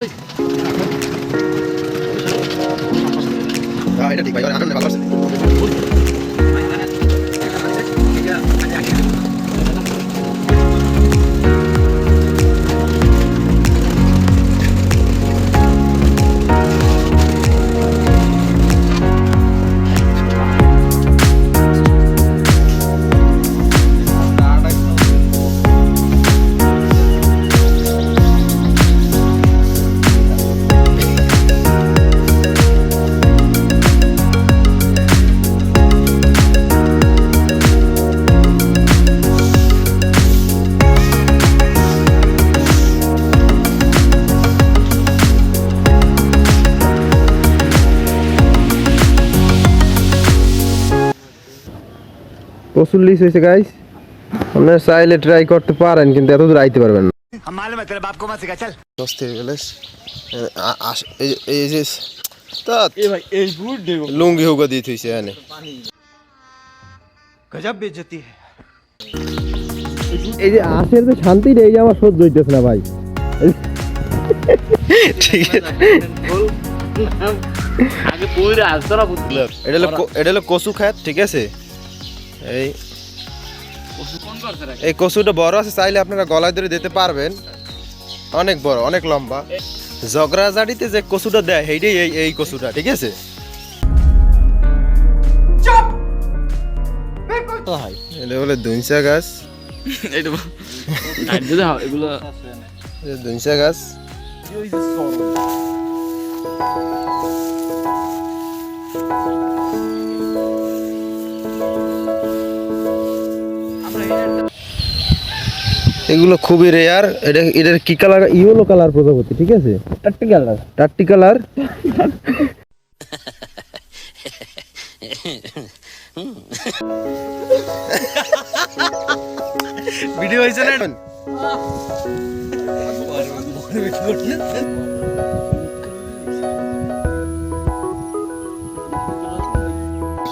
এটা ঠিক ভাই আনন্দ ভালো আছে প্রচুর লিস হয়েছে গাইস আপনারা চাইলে ট্রাই করতে পারেন কিন্তু এত দূর আইতে পারবেন না লুঙ্গি হোগা দিয়ে থইছে এখানে গজব বেজতি এই যে আশের যে শান্তিটা এই যে আমার সহ্য হইতেছে না ভাই ঠিক আছে আগে পুরো আস্তরা বুঝলো এটা হলো কচু খাত ঠিক আছে এই কচুটা বড় আছে চাইলে আপনারা গলায় ধরে দিতে পারবেন অনেক বড় অনেক লম্বা জগরাজাড়িতে যে কচুটা দেয় সেইটাই এই কচুটা ঠিক আছে এটা বলে দুইসা গাছ দুইসা গাছ এগুলো খুবই রেয়ার এটার কি কালার ইয়েলো কালার প্রজাপতি ঠিক আছে টাট্টি কালার ভিডিও হইছে না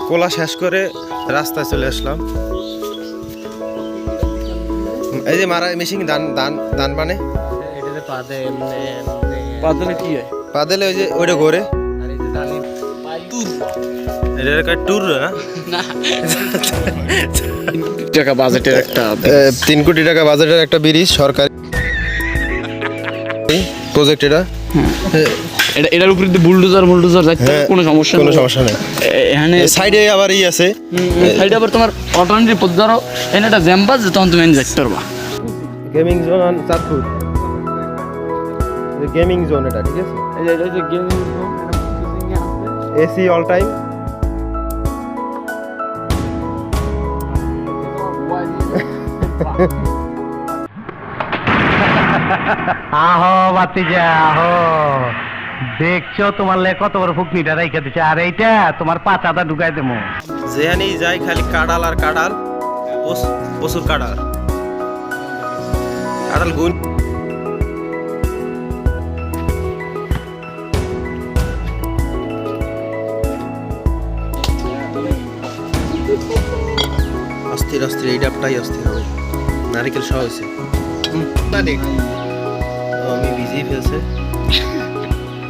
কোলা শেষ করে রাস্তায় চলে আসলাম এই যে মারা মেশিন ধান বানে পাদেলে ওই যে ওইটা ঘোরে ট্যুর না 3 কোটি টাকা বাজেটের একটা ব্রিজ সরকারি প্রজেক্ট এটার উপরে বুলডোজার যাচ্ছে কোনো সমস্যা নেই এখানে সাইডে আবার আছে সাইডে আবার তোমার অল্টারনেটিভ পথ ধরো এখানে একটা জ্যাম্প আছে তখন তুমি যাইতে পারবা gaming zone on Chandpur gaming zone এটা ঠিক আছে এই যে gaming zone AC all time আহো বাতিজা আহো দেখছো তোমার লে কত বড় ফুকনিটা রাইখা দিছে আর এইটা তোমার পাতাটা ঢুকাই দেবো যেখানেই যাই খালি কাঁড়াল আর কাঁড়াল প্রচুর কাঁড়াল গুণ অস্থির এই ডাবটাই অস্থির হবে নারিকেল সহ হয়েছে আমি ভিজিয়ে ফেলছে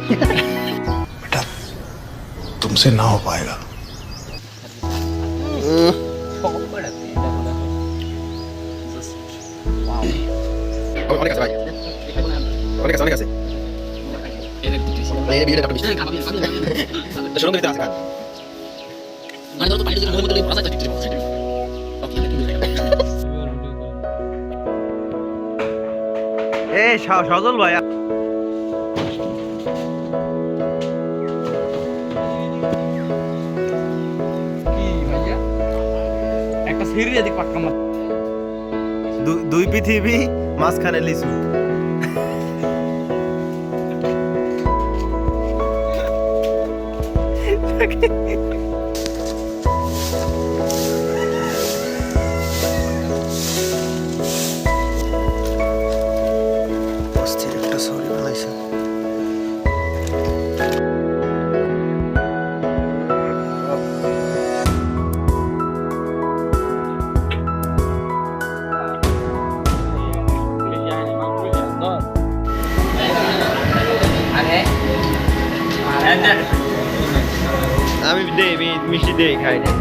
बेटा तुमसे ना हो पाएगा অনেক আছে ভাই অনেক আছে এই ভিডিওটা কাটবি শুনুন দিতে আছে মানে তো পাইলে যদি মনে পড়া যায় ঠিক আছে এই সজল ভাই একটা সিরিজ এদিক পাক্কা মার দুই পৃথিবী মাঝখানে লিচু অস্থির একটা সরি বানাইছে আমি দেই মিষ্টি দেই খাই না